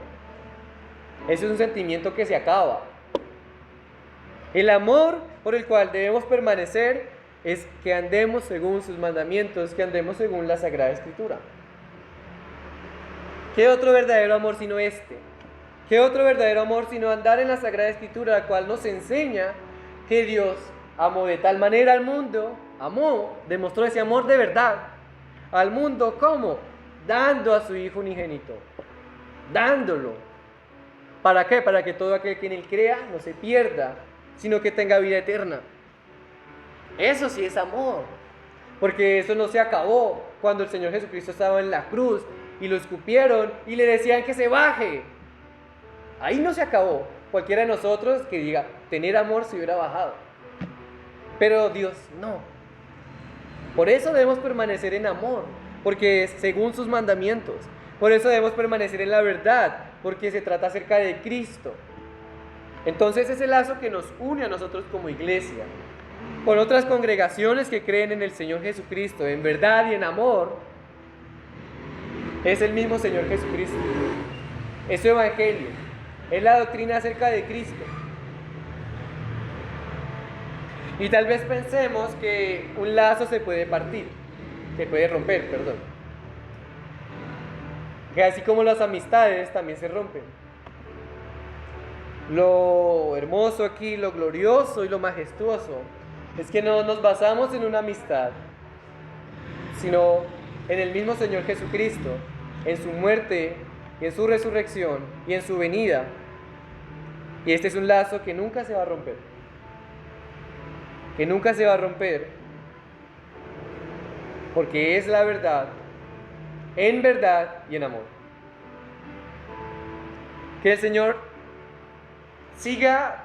Ese es un sentimiento que se acaba. El amor por el cual debemos permanecer es que andemos según sus mandamientos, que andemos según la Sagrada Escritura. ¿Qué otro verdadero amor sino este? ¿Qué otro verdadero amor sino andar en la Sagrada Escritura, la cual nos enseña que Dios amó de tal manera al mundo, demostró ese amor de verdad al mundo? ¿Cómo? Dando a su Hijo unigénito. dándolo. ¿Para qué? Para que todo aquel que en él crea no se pierda, sino que tenga vida eterna. Eso sí es amor, porque eso no se acabó cuando el Señor Jesucristo estaba en la cruz y lo escupieron y le decían que se baje. Ahí no se acabó. Cualquiera de nosotros que diga tener amor se hubiera bajado, pero Dios no. Por eso debemos permanecer en amor, porque es según sus mandamientos. Por eso debemos permanecer en la verdad, porque se trata acerca de Cristo. Entonces ese lazo que nos une a nosotros como iglesia con otras congregaciones que creen en el Señor Jesucristo en verdad y en amor es el mismo Señor Jesucristo, es su evangelio, es la doctrina acerca de Cristo. Y tal vez pensemos que un lazo se puede partir, se puede romper, perdón. Que así como las amistades también se rompen. Lo hermoso aquí, lo glorioso y lo majestuoso es que no nos basamos en una amistad, sino en el mismo Señor Jesucristo, en su muerte y en su resurrección y en su venida. Y este es un lazo que nunca se va a romper. Que nunca se va a romper, porque es la verdad, en verdad y en amor. Que el Señor siga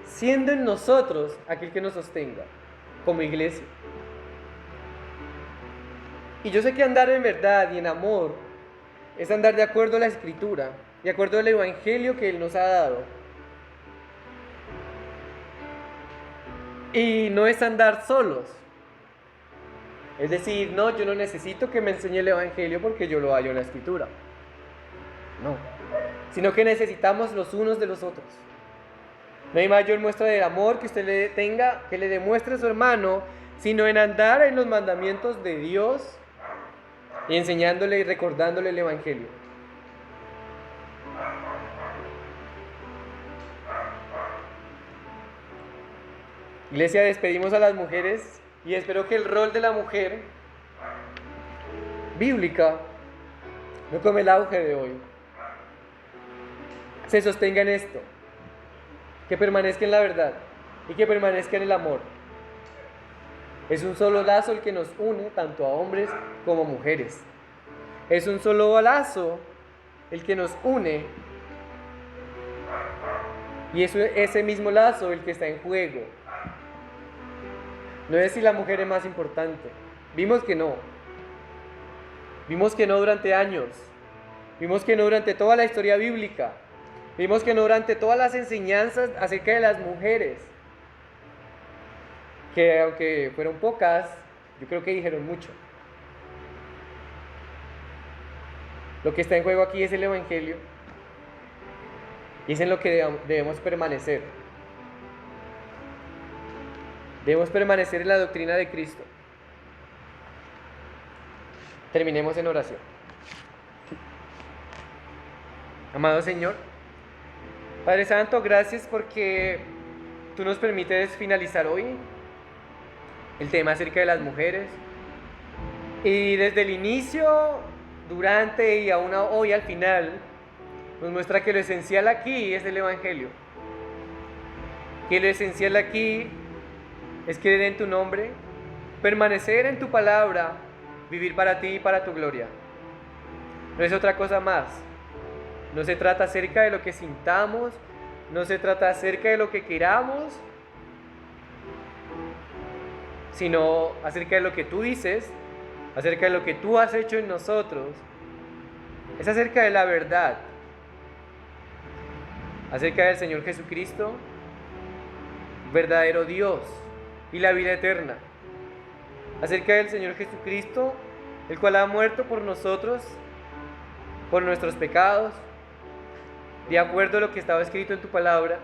siendo en nosotros aquel que nos sostenga como iglesia. Y yo sé que andar en verdad y en amor es andar de acuerdo a la Escritura, de acuerdo al Evangelio que Él nos ha dado. Y no es andar solos. Es decir, no, yo no necesito que me enseñe el Evangelio porque yo lo hallo en la Escritura. No. Sino que necesitamos los unos de los otros. No hay mayor muestra del amor que usted le tenga, que le demuestre a su hermano, sino en andar en los mandamientos de Dios y enseñándole y recordándole el Evangelio. Iglesia, despedimos a las mujeres y espero que el rol de la mujer bíblica, no como el auge de hoy, se sostenga en esto, que permanezca en la verdad y que permanezca en el amor. Es un solo lazo el que nos une tanto a hombres como a mujeres. Es un solo lazo el que nos une y es ese mismo lazo el que está en juego. No es si la mujer es más importante. Vimos que no. Vimos que no durante años. Vimos que no durante toda la historia bíblica. Vimos que no durante todas las enseñanzas acerca de las mujeres. Que aunque fueron pocas, yo creo que dijeron mucho. Lo que está en juego aquí es el Evangelio. Y es en lo que debemos permanecer. Debemos permanecer en la doctrina de Cristo. Terminemos en oración. Amado Señor, Padre Santo, gracias porque tú nos permites finalizar hoy el tema acerca de las mujeres. Y desde el inicio, durante y aún hoy al final, nos muestra que lo esencial aquí es el Evangelio. Que lo esencial aquí es creer en tu nombre, permanecer en tu palabra, vivir para ti y para tu gloria. No es otra cosa más. No se trata acerca de lo que sintamos, no se trata acerca de lo que queramos, sino acerca de lo que tú dices, acerca de lo que tú has hecho en nosotros. Es acerca de la verdad, acerca del Señor Jesucristo, verdadero Dios y la vida eterna, acerca del Señor Jesucristo, el cual ha muerto por nosotros, por nuestros pecados, de acuerdo a lo que estaba escrito en tu palabra,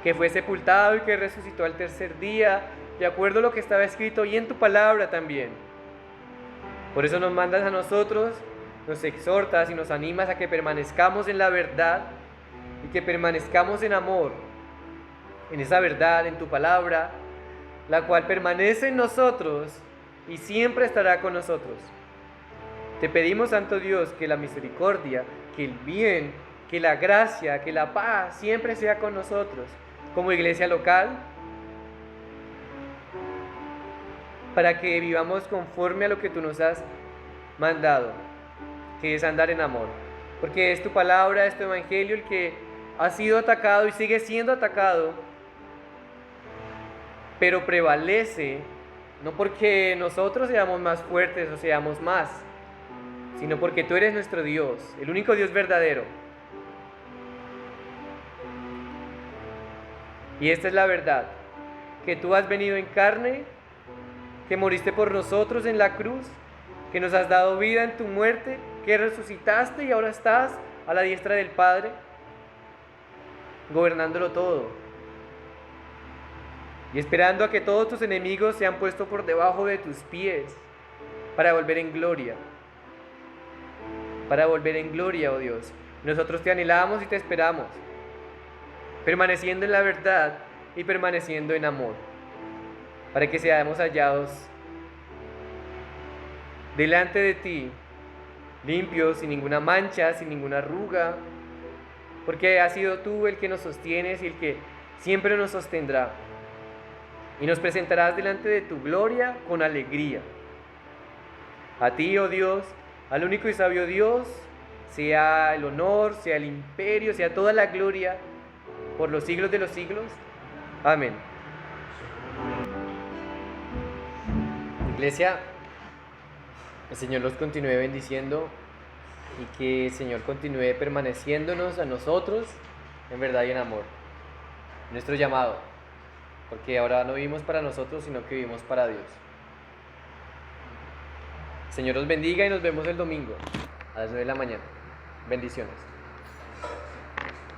que fue sepultado y que resucitó al tercer día, de acuerdo a lo que estaba escrito y en tu palabra también. Por eso nos mandas a nosotros, nos exhortas y nos animas a que permanezcamos en la verdad y que permanezcamos en amor, en esa verdad, en tu palabra, la cual permanece en nosotros y siempre estará con nosotros. Te pedimos, Santo Dios, que la misericordia, que el bien, que la gracia, que la paz siempre sea con nosotros, como iglesia local, para que vivamos conforme a lo que tú nos has mandado, que es andar en amor. Porque es tu palabra, es tu evangelio el que ha sido atacado y sigue siendo atacado, pero prevalece, no porque nosotros seamos más fuertes o seamos más, sino porque tú eres nuestro Dios, el único Dios verdadero. Y esta es la verdad, que tú has venido en carne, que moriste por nosotros en la cruz, que nos has dado vida en tu muerte, que resucitaste y ahora estás a la diestra del Padre, gobernándolo todo. Y esperando a que todos tus enemigos sean puestos por debajo de tus pies, para volver en gloria. Para volver en gloria, oh Dios. Nosotros te anhelamos y te esperamos, permaneciendo en la verdad y permaneciendo en amor, para que seamos hallados delante de ti, limpios, sin ninguna mancha, sin ninguna arruga, porque has sido tú el que nos sostienes y el que siempre nos sostendrá. Y nos presentarás delante de tu gloria con alegría. A ti, oh Dios, al único y sabio Dios, sea el honor, sea el imperio, sea toda la gloria, por los siglos de los siglos. Amén. Iglesia, el Señor los continúe bendiciendo y que el Señor continúe permaneciéndonos a nosotros en verdad y en amor. Nuestro llamado, porque ahora no vivimos para nosotros, sino que vivimos para Dios. El Señor los bendiga y nos vemos el domingo a las 9 de la mañana. Bendiciones.